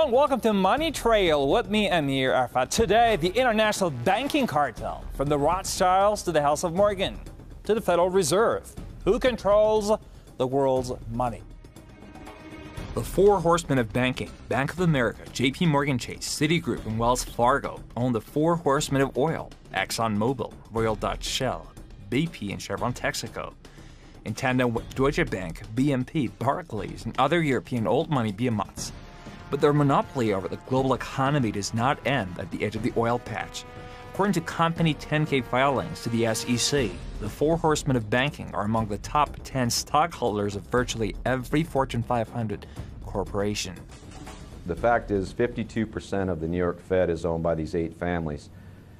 gentlemen, welcome to Money Trail with me, Amir Arafat. Today, the International Banking Cartel, from the Rothschilds to the House of Morgan to the Federal Reserve. Who controls the world's money? The four horsemen of banking, Bank of America, JP Morgan Chase, Citigroup, and Wells Fargo, own the four horsemen of oil, ExxonMobil, Royal Dutch Shell, BP, and Chevron Texaco. In tandem with Deutsche Bank, BNP, Barclays, and other European old money behemoths. But their monopoly over the global economy does not end at the edge of the oil patch. According to company 10-K filings to the SEC, the four horsemen of banking are among the top 10 stockholders of virtually every Fortune 500 corporation. The fact is 52% of the New York Fed is owned by these 8 families.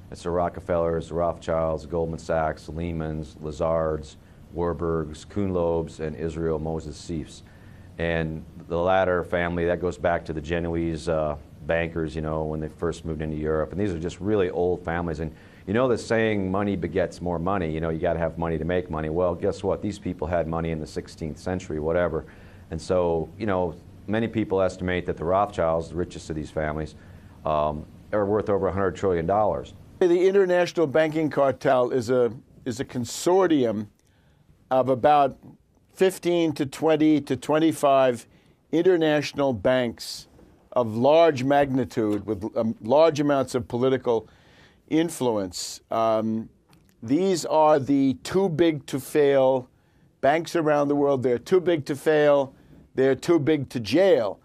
It's the Rockefellers, the Rothschilds, Goldman Sachs, Lehmans, Lazards, Warburgs, Kuhn-Loebs, and Israel Moses Seifs. And the latter family, that goes back to the Genoese bankers, you know, when they first moved into Europe. And these are just really old families. And you know the saying, money begets more money, you know, you got to have money to make money. Well, guess what? These people had money in the 16th century, whatever. And so, you know, many people estimate that the Rothschilds, the richest of these families, are worth over $100 trillion. The International Banking Cartel is a consortium of about 15 to 20 to 25 international banks of large magnitude with large amounts of political influence. These are the too big to fail banks around the world. They're too big to fail. They're too big to jail.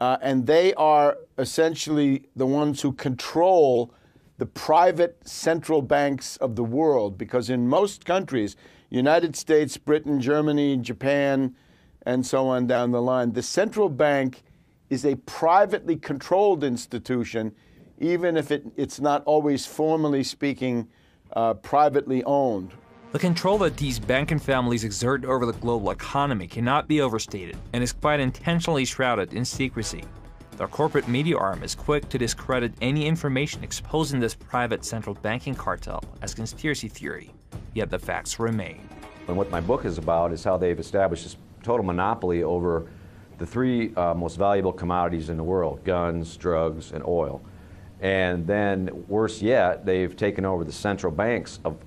And they are essentially the ones who control the private central banks of the world, because in most countries, United States, Britain, Germany, Japan, and so on down the line, the central bank is a privately controlled institution, even if it's not always, formally speaking, privately owned. The control that these banking families exert over the global economy cannot be overstated and is quite intentionally shrouded in secrecy. Their corporate media arm is quick to discredit any information exposing this private central banking cartel as conspiracy theory, yet the facts remain. And what my book is about is how they've established this total monopoly over the 3 most valuable commodities in the world: guns, drugs, and oil. And then, worse yet, they've taken over the central banks of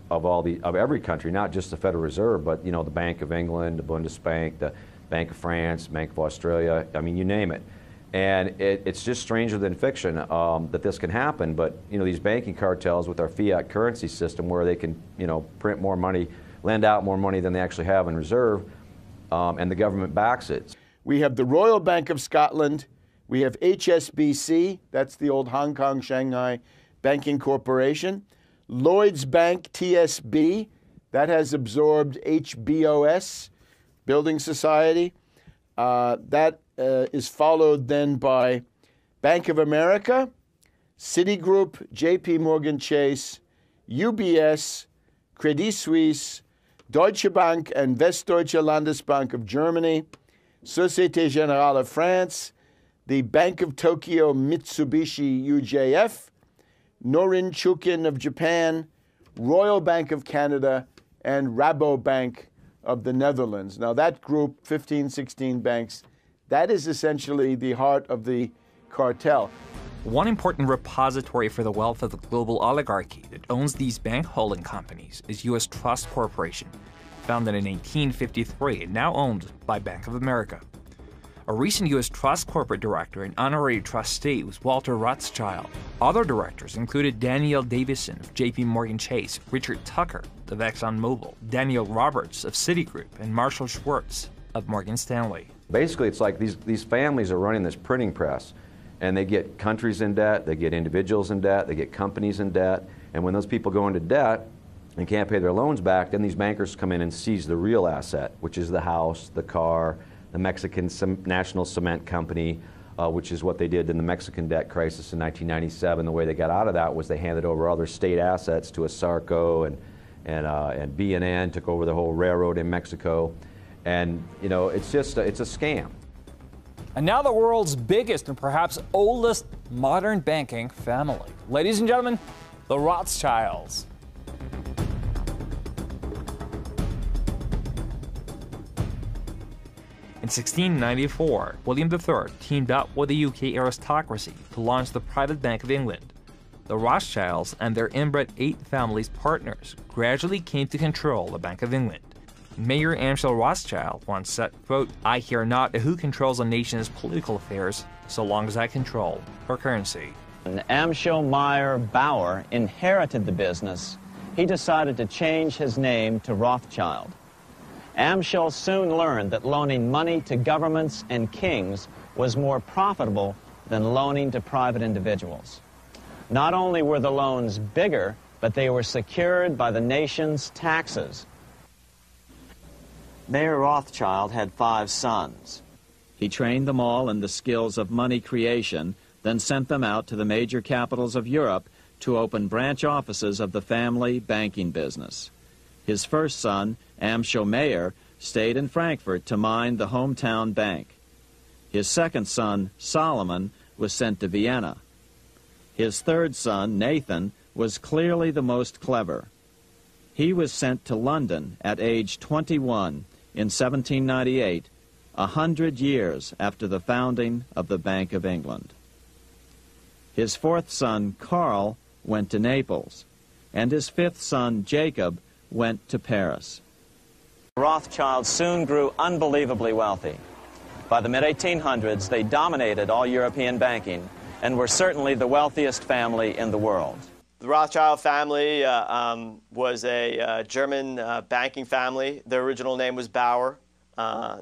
every country, not just the Federal Reserve, but you know, the Bank of England, the Bundesbank, the Bank of France, Bank of Australia. I mean, you name it. And it's just stranger than fiction that this can happen. But you know, these banking cartels with our fiat currency system, where they can, you know, print more money, lend out more money than they actually have in reserve, and the government backs it. We have the Royal Bank of Scotland. We have HSBC, that's the old Hong Kong, Shanghai Banking Corporation. Lloyds Bank, TSB, that has absorbed HBOS, Building Society. That is followed then by Bank of America, Citigroup, JP Morgan Chase, UBS, Credit Suisse, Deutsche Bank and Westdeutsche Landesbank of Germany, Société Générale of France, the Bank of Tokyo Mitsubishi UJF, Norinchukin of Japan, Royal Bank of Canada, and Rabobank of the Netherlands. Now that group, 15, 16 banks, that is essentially the heart of the cartel. One important repository for the wealth of the global oligarchy that owns these bank holding companies is U.S. Trust Corporation, founded in 1853 and now owned by Bank of America. A recent U.S. Trust corporate director and honorary trustee was Walter Rothschild. Other directors included Daniel Davison of JP Morgan Chase, Richard Tucker of ExxonMobil, Daniel Roberts of Citigroup, and Marshall Schwartz of Morgan Stanley. Basically, it's like these families are running this printing press, and they get countries in debt, they get individuals in debt, they get companies in debt, and when those people go into debt and can't pay their loans back, then these bankers come in and seize the real asset, which is the house, the car, the Mexican National Cement Company, which is what they did in the Mexican debt crisis in 1997. The way they got out of that was they handed over other state assets to Asarco, and B&N took over the whole railroad in Mexico. And you know, it's a scam. And now the world's biggest and perhaps oldest modern banking family. Ladies and gentlemen, the Rothschilds. In 1694, William III teamed up with the UK aristocracy to launch the Private Bank of England. The Rothschilds and their inbred 8 families partners gradually came to control the Bank of England. Mayor Amschel Rothschild once said, quote, "I care not who controls a nation's political affairs, so long as I control her currency." When Amschel Meyer Bauer inherited the business, he decided to change his name to Rothschild. Amschel soon learned that loaning money to governments and kings was more profitable than loaning to private individuals. Not only were the loans bigger, but they were secured by the nation's taxes. Mayer Rothschild had 5 sons. He trained them all in the skills of money creation, then sent them out to the major capitals of Europe to open branch offices of the family banking business. His first son, Amschel Meyer, stayed in Frankfurt to mind the hometown bank. His second son, Solomon, was sent to Vienna. His third son, Nathan, was clearly the most clever. He was sent to London at age 21 in 1798, 100 years after the founding of the Bank of England. His fourth son, Karl, went to Naples, and his fifth son, Jacob, went to Paris. Rothschilds soon grew unbelievably wealthy. By the mid-1800s, they dominated all European banking and were certainly the wealthiest family in the world. The Rothschild family was a German banking family. Their original name was Bauer.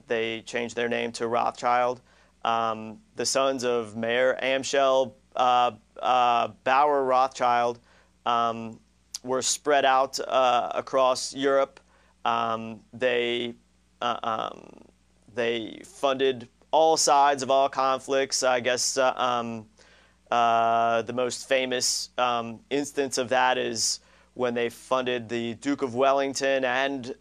They changed their name to Rothschild. The sons of Mayer Amschel Bauer Rothschild were spread out across Europe. They funded all sides of all conflicts. I guess the most famous instance of that is when they funded the Duke of Wellington and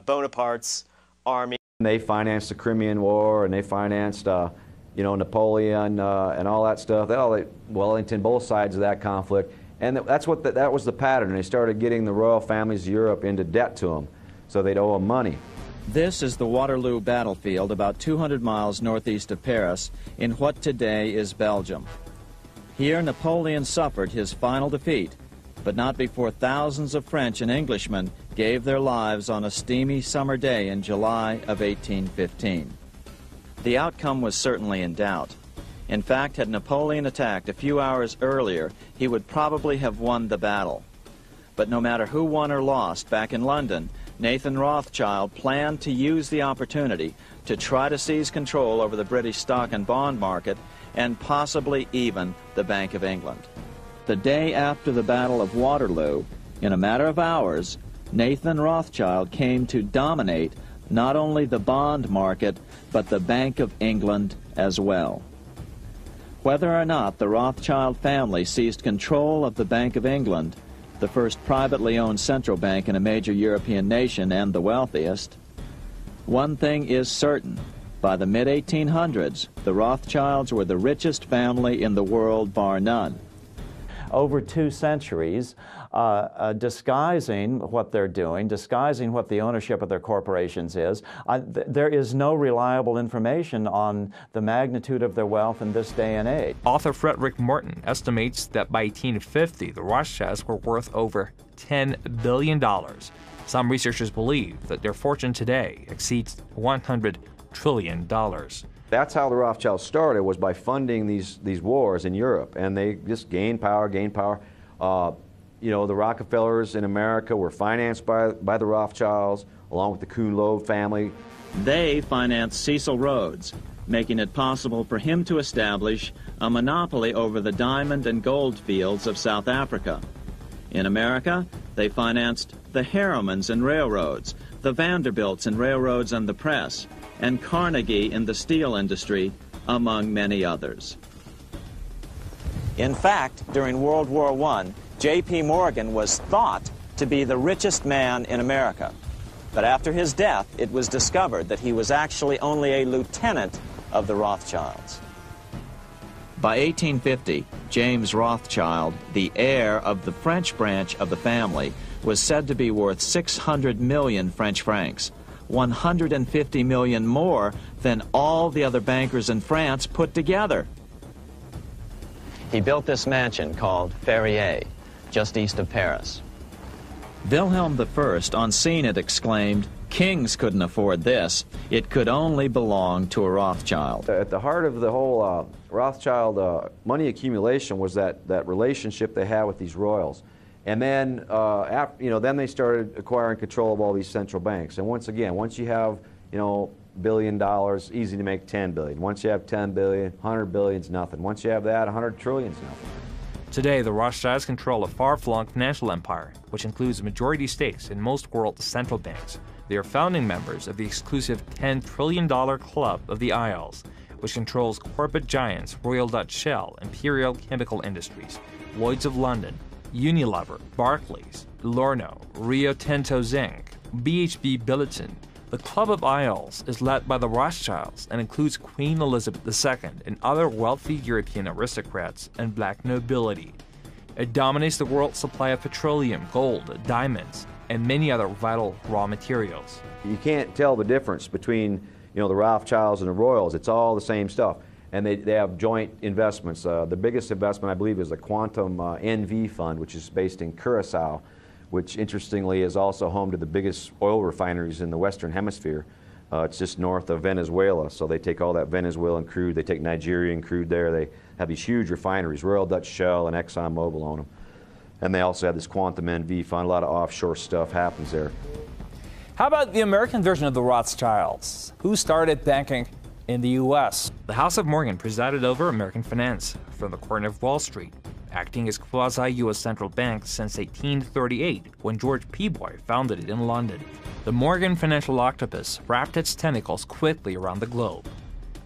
Bonaparte's army. They financed the Crimean War, and they financed, Napoleon and all that stuff. Wellington, both sides of that conflict, and that was the pattern. They started getting the royal families of Europe into debt to them, so they'd owe them money. This is the Waterloo battlefield about 200 miles northeast of Paris in what today is Belgium. Here Napoleon suffered his final defeat, but not before thousands of French and Englishmen gave their lives on a steamy summer day in July of 1815. The outcome was certainly in doubt. In fact, had Napoleon attacked a few hours earlier, he would probably have won the battle. But no matter who won or lost back in London, Nathan Rothschild planned to use the opportunity to try to seize control over the British stock and bond market and possibly even the Bank of England. The day after the Battle of Waterloo, in a matter of hours, Nathan Rothschild came to dominate not only the bond market, but the Bank of England as well. Whether or not the Rothschild family seized control of the Bank of England, the first privately owned central bank in a major European nation and the wealthiest, one thing is certain. By the mid-1800s, the Rothschilds were the richest family in the world, bar none. Over 2 centuries, disguising what they're doing, disguising what the ownership of their corporations is. There is no reliable information on the magnitude of their wealth in this day and age. Author Frederick Martin estimates that by 1850, the Rothschilds were worth over $10 billion. Some researchers believe that their fortune today exceeds $100 trillion. That's how the Rothschilds started, was by funding these wars in Europe, and they just gained power. The Rockefellers in America were financed by the Rothschilds, along with the Kuhn-Loeb family. They financed Cecil Rhodes, making it possible for him to establish a monopoly over the diamond and gold fields of South Africa. In America, they financed the Harrimans and railroads, the Vanderbilts in railroads and the press, and Carnegie in the steel industry, among many others. In fact, during World War I, J.P. Morgan was thought to be the richest man in America. But after his death, it was discovered that he was actually only a lieutenant of the Rothschilds. By 1850, James Rothschild, the heir of the French branch of the family, was said to be worth 600 million French francs, 150 million more than all the other bankers in France put together. He built this mansion called Ferrier, just east of Paris. Wilhelm I, on seeing it, exclaimed, "Kings couldn't afford this. It could only belong to a Rothschild." At the heart of the whole Rothschild money accumulation was that relationship they had with these royals. And then, then they started acquiring control of all these central banks. And once again, once you have, $1 billion, easy to make 10 billion. Once you have 10 billion, 100 billion is nothing. Once you have that, 100 trillion is nothing. Today, the Rothschilds control a far-flung financial empire, which includes majority stakes in most world central banks. They are founding members of the exclusive $10 trillion Club of the Isles, which controls corporate giants Royal Dutch Shell, Imperial Chemical Industries, Lloyds of London, Unilever, Barclays, Lorno, Rio Tinto Zinc, BHP Billiton. The Club of Isles is led by the Rothschilds and includes Queen Elizabeth II and other wealthy European aristocrats and black nobility. It dominates the world's supply of petroleum, gold, diamonds, and many other vital raw materials. You can't tell the difference between the Rothschilds and the Royals. It's all the same stuff. And they have joint investments. The biggest investment, I believe, is the Quantum NV Fund, which is based in Curacao, which interestingly is also home to the biggest oil refineries in the Western Hemisphere. It's just north of Venezuela. So they take all that Venezuelan crude, they take Nigerian crude there. They have these huge refineries. Royal Dutch Shell and ExxonMobil own them. And they also have this Quantum NV Fund. A lot of offshore stuff happens there. How about the American version of the Rothschilds? Who started banking in the U.S.? The House of Morgan presided over American finance from the corner of Wall Street, acting as quasi-U.S. central bank since 1838, when George Peabody founded it in London. The Morgan financial octopus wrapped its tentacles quickly around the globe.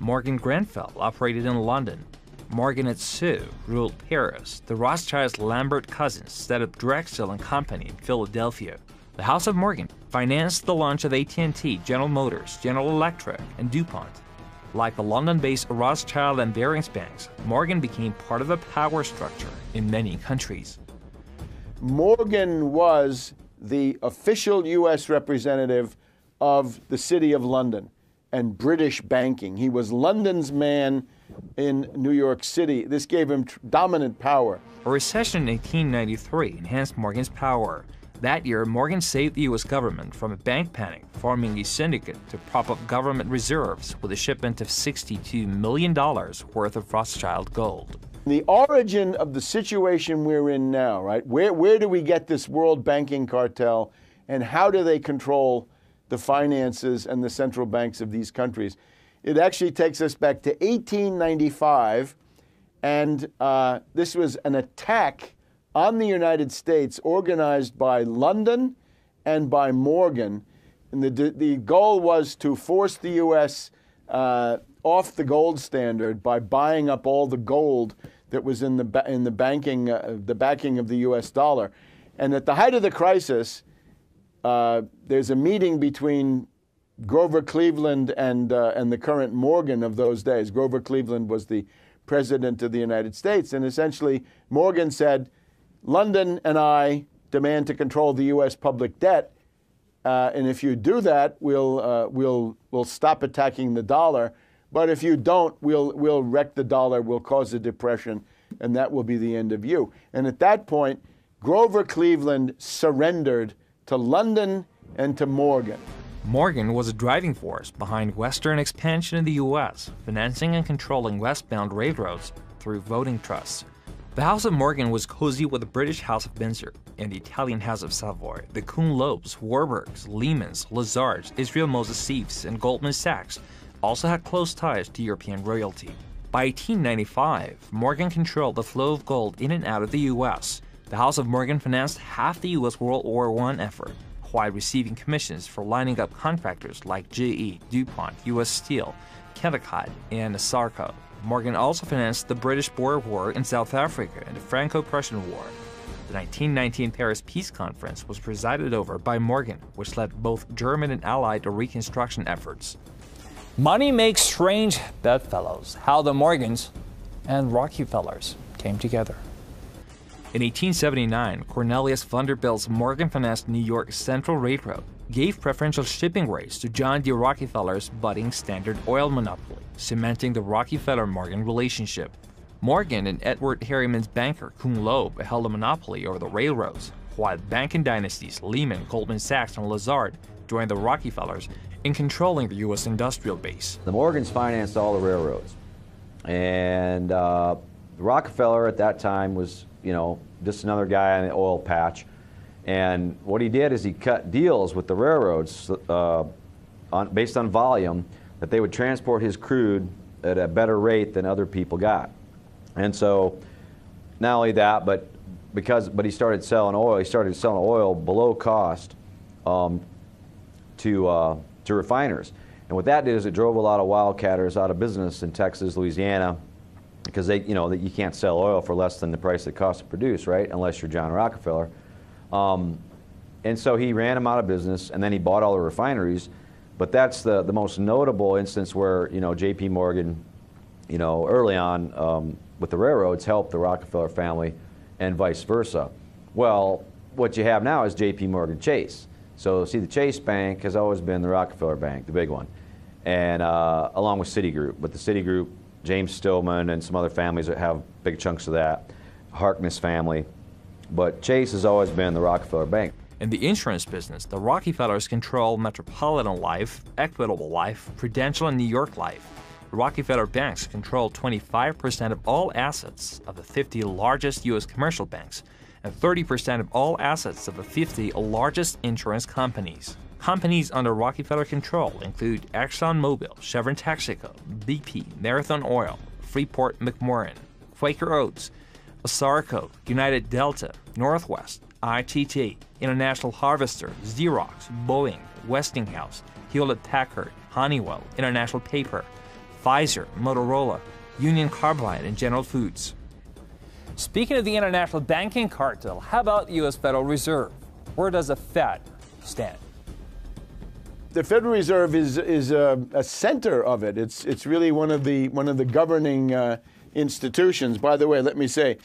Morgan Grenfell operated in London. Morgan & Sue ruled Paris. The Rothschilds' Lambert cousins set up Drexel & Company in Philadelphia. The House of Morgan financed the launch of AT&T, General Motors, General Electric, and DuPont. Like the London-based Rothschild and Barings banks, Morgan became part of the power structure in many countries. Morgan was the official U.S. representative of the City of London and British banking. He was London's man in New York City. This gave him dominant power. A recession in 1893 enhanced Morgan's power. That year, Morgan saved the U.S. government from a bank panic, forming a syndicate to prop up government reserves with a shipment of $62 million worth of Rothschild gold. The origin of the situation we're in now, right? Where do we get this world banking cartel, and how do they control the finances and the central banks of these countries? It actually takes us back to 1895, and this was an attack on the United States organized by London and by Morgan. And the goal was to force the U.S. Off the gold standard by buying up all the gold that was in the backing of the U.S. dollar. And at the height of the crisis, there's a meeting between Grover Cleveland and the current Morgan of those days. Grover Cleveland was the president of the United States, and essentially Morgan said, London and I demand to control the U.S. public debt, and if you do that, we'll stop attacking the dollar. But if you don't, we'll wreck the dollar, we'll cause a depression, and that will be the end of you. And at that point, Grover Cleveland surrendered to London and to Morgan. Morgan was a driving force behind Western expansion in the U.S., financing and controlling westbound railroads through voting trusts. The House of Morgan was cozy with the British House of Windsor and the Italian House of Savoy. The Kuhn-Loebs, Warburgs, Lehmans, Lazards, Israel Moses Sieves, and Goldman Sachs also had close ties to European royalty. By 1895, Morgan controlled the flow of gold in and out of the U.S. The House of Morgan financed half the U.S. World War I effort, while receiving commissions for lining up contractors like GE, DuPont, U.S. Steel, Kennecott, and Sarco. Morgan also financed the British-Boer War in South Africa and the Franco-Prussian War. The 1919 Paris Peace Conference was presided over by Morgan, which led both German and Allied reconstruction efforts. Money makes strange bedfellows. How the Morgans and Rockefellers came together. In 1879, Cornelius Vanderbilt's Morgan financed New York Central Railroad, gave preferential shipping rates to John D. Rockefeller's budding Standard Oil monopoly, cementing the Rockefeller-Morgan relationship. Morgan and Edward Harriman's banker Kung Loeb held a monopoly over the railroads, while banking dynasties Lehman, Goldman Sachs, and Lazard joined the Rockefellers in controlling the U.S. industrial base. The Morgans financed all the railroads, and Rockefeller at that time was, just another guy on the oil patch. And what he did is he cut deals with the railroads based on volume, that they would transport his crude at a better rate than other people got. And so, not only that, but he started selling oil. He started selling oil below cost to refiners. And what that did is it drove a lot of wildcatters out of business in Texas, Louisiana, because that you can't sell oil for less than the price it costs to produce, right? Unless you're John Rockefeller. And so he ran them out of business, and then he bought all the refineries. But that's the most notable instance where J.P. Morgan, early on with the railroads helped the Rockefeller family, and vice versa. Well, what you have now is J.P. Morgan Chase. So see, the Chase Bank has always been the Rockefeller Bank, the big one, and along with Citigroup. But the Citigroup, James Stillman and some other families that have big chunks of that, Harkness family. But Chase has always been the Rockefeller Bank. In the insurance business, the Rockefellers control Metropolitan Life, Equitable Life, Prudential, and New York Life. The Rockefeller banks control 25% of all assets of the 50 largest U.S. commercial banks and 30% of all assets of the 50 largest insurance companies. Companies under Rockefeller control include ExxonMobil, Chevron Texaco, BP, Marathon Oil, Freeport McMoran, Quaker Oats, Asarco, United Delta, Northwest, ITT, International Harvester, Xerox, Boeing, Westinghouse, Hewlett-Packard, Honeywell, International Paper, Pfizer, Motorola, Union Carbide, and General Foods. Speaking of the International Banking Cartel, how about the U.S. Federal Reserve? Where does the Fed stand? The Federal Reserve is a center of it. It's really one of the governing institutions. By the way, let me say,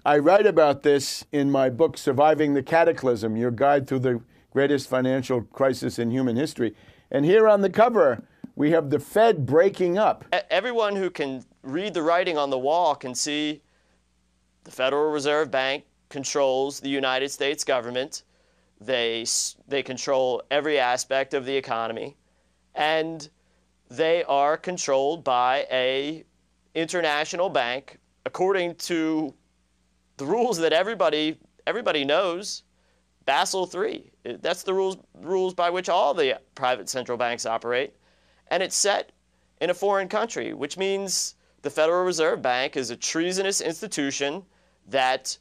I write about this in my book, Surviving the Cataclysm, Your Guide Through the Greatest Financial Crisis in Human History. And here on the cover, we have the Fed breaking up. Everyone who can read the writing on the wall can see the Federal Reserve Bank controls the United States government. They control every aspect of the economy, and they are controlled by an international bank according to the rules that everybody knows. Basel III. That's the rules by which all the private central banks operate, and it's set in a foreign country, which means the Federal Reserve Bank is a treasonous institution that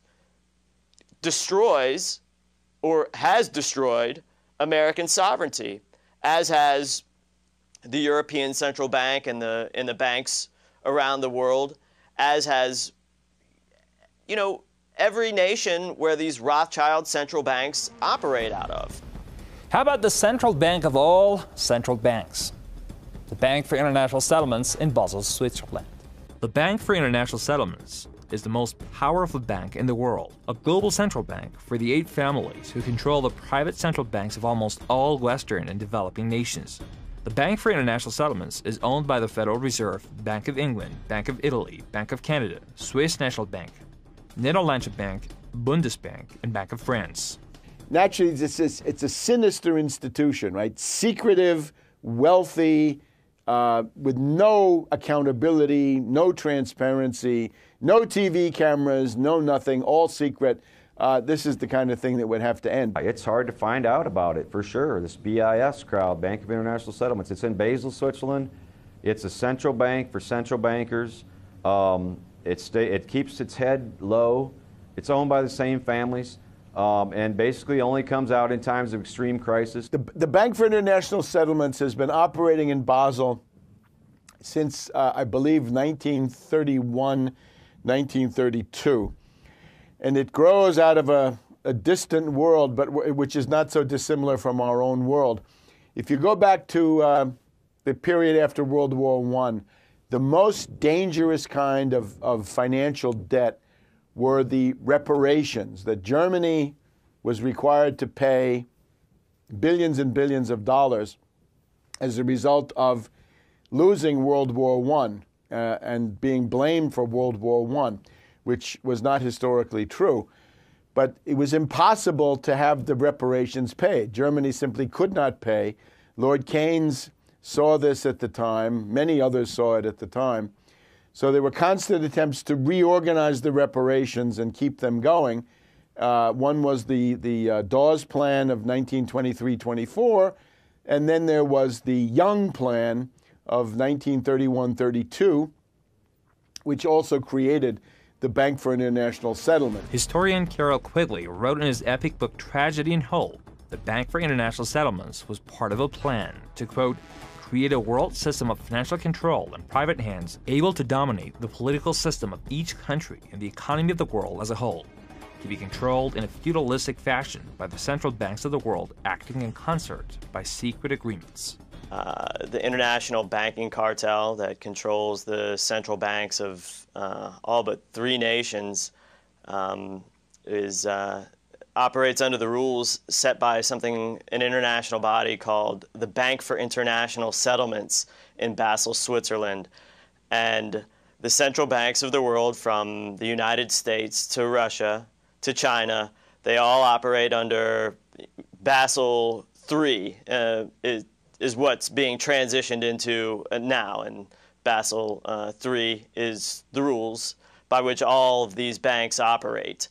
destroys or has destroyed American sovereignty, as has the European Central Bank and the banks around the world, as has, every nation where these Rothschild central banks operate out of. How about the central bank of all central banks? The Bank for International Settlements in Basel, Switzerland. The Bank for International Settlements is the most powerful bank in the world, a global central bank for the 8 families who control the private central banks of almost all Western and developing nations. The Bank for International Settlements is owned by the Federal Reserve, Bank of England, Bank of Italy, Bank of Canada, Swiss National Bank, Netherlands Bank, Bundesbank, and Bank of France. Naturally, it's a sinister institution, right? Secretive, wealthy, with no accountability, no transparency, no TV cameras, no nothing, all secret. This is the kind of thing that would have to end. It's hard to find out about it, for sure. This BIS crowd, Bank of International Settlements, it's in Basel, Switzerland. It's a central bank for central bankers. It keeps its head low. It's owned by the same families. And basically only comes out in times of extreme crisis. The Bank for International Settlements has been operating in Basel since, I believe, 1931, 1932. And it grows out of a distant world, but which is not so dissimilar from our own world. If you go back to the period after World War I, the most dangerous kind of financial debt were the reparations that Germany was required to pay billions and billions of dollars as a result of losing World War I and being blamed for World War I, which was not historically true. But it was impossible to have the reparations paid. Germany simply could not pay. Lord Keynes saw this at the time. Many others saw it at the time. So there were constant attempts to reorganize the reparations and keep them going. One was the Dawes Plan of 1923-24, and then there was the Young Plan of 1931-32, which also created the Bank for International Settlement. Historian Carroll Quigley wrote in his epic book Tragedy and Hope, the Bank for International Settlements was part of a plan to, quote, create a world system of financial control in private hands able to dominate the political system of each country and the economy of the world as a whole, to be controlled in a feudalistic fashion by the central banks of the world acting in concert by secret agreements. The International Banking Cartel that controls the central banks of all but 3 nations operates under the rules set by an international body called the Bank for International Settlements in Basel, Switzerland. And the central banks of the world, from the United States to Russia to China, they all operate under Basel III, is what's being transitioned into now. And Basel III is the rules by which all of these banks operate.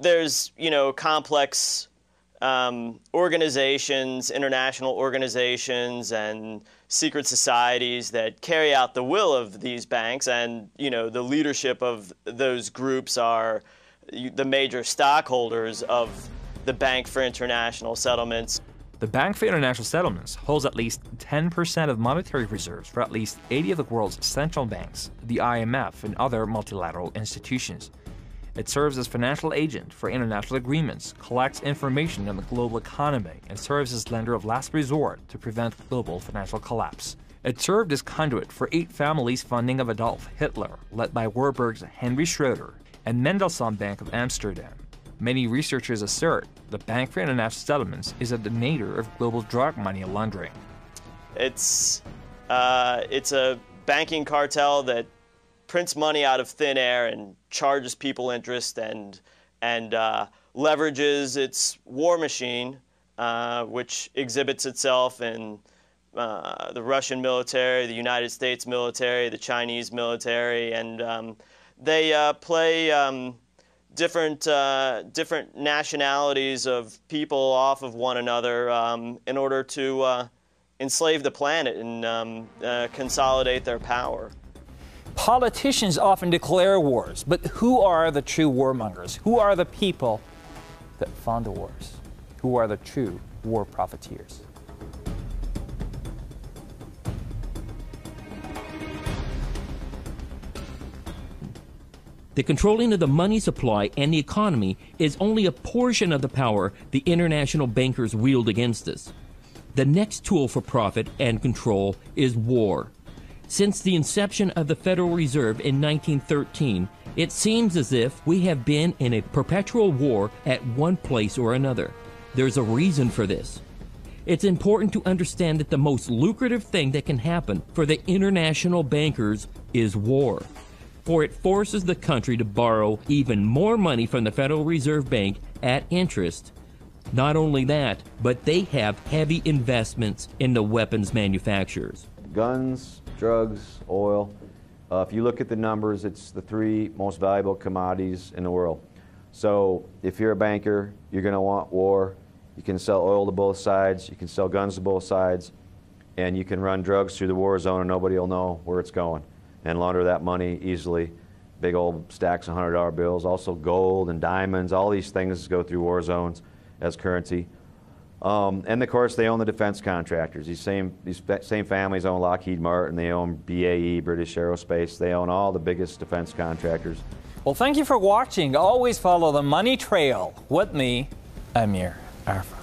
There's, complex organizations, international organizations, and secret societies that carry out the will of these banks, and, the leadership of those groups are the major stockholders of the Bank for International Settlements. The Bank for International Settlements holds at least 10% of monetary reserves for at least 80 of the world's central banks, the IMF, and other multilateral institutions. It serves as financial agent for international agreements, collects information on the global economy, and serves as lender of last resort to prevent global financial collapse. It served as conduit for 8 families' funding of Adolf Hitler, led by Warburg's Henry Schroeder, and Mendelssohn Bank of Amsterdam. Many researchers assert the Bank for International Settlements is a detonator of global drug money laundering. It's a banking cartel that prints money out of thin air and charges people interest and leverages its war machine, which exhibits itself in the Russian military, the United States military, the Chinese military, and they play different nationalities of people off of one another in order to enslave the planet and consolidate their power. Politicians often declare wars, but who are the true warmongers? Who are the people that fund the wars? Who are the true war profiteers? The controlling of the money supply and the economy is only a portion of the power the international bankers wield against us. The next tool for profit and control is war. Since the inception of the Federal Reserve in 1913, it seems as if we have been in a perpetual war at one place or another. There's a reason for this. It's important to understand that the most lucrative thing that can happen for the international bankers is war, for it forces the country to borrow even more money from the Federal Reserve Bank at interest. Not only that, but they have heavy investments in the weapons manufacturers. Guns, drugs, oil. If you look at the numbers, it's the 3 most valuable commodities in the world. So if you're a banker, you're going to want war. You can sell oil to both sides, you can sell guns to both sides, and you can run drugs through the war zone and nobody will know where it's going, and launder that money easily. Big old stacks of $100 bills, also gold and diamonds, all these things go through war zones as currency. And of course, they own the defense contractors. These same families own Lockheed Martin, they own BAE, British Aerospace, they own all the biggest defense contractors. Well, thank you for watching. Always follow the money trail with me, Amir Arfa.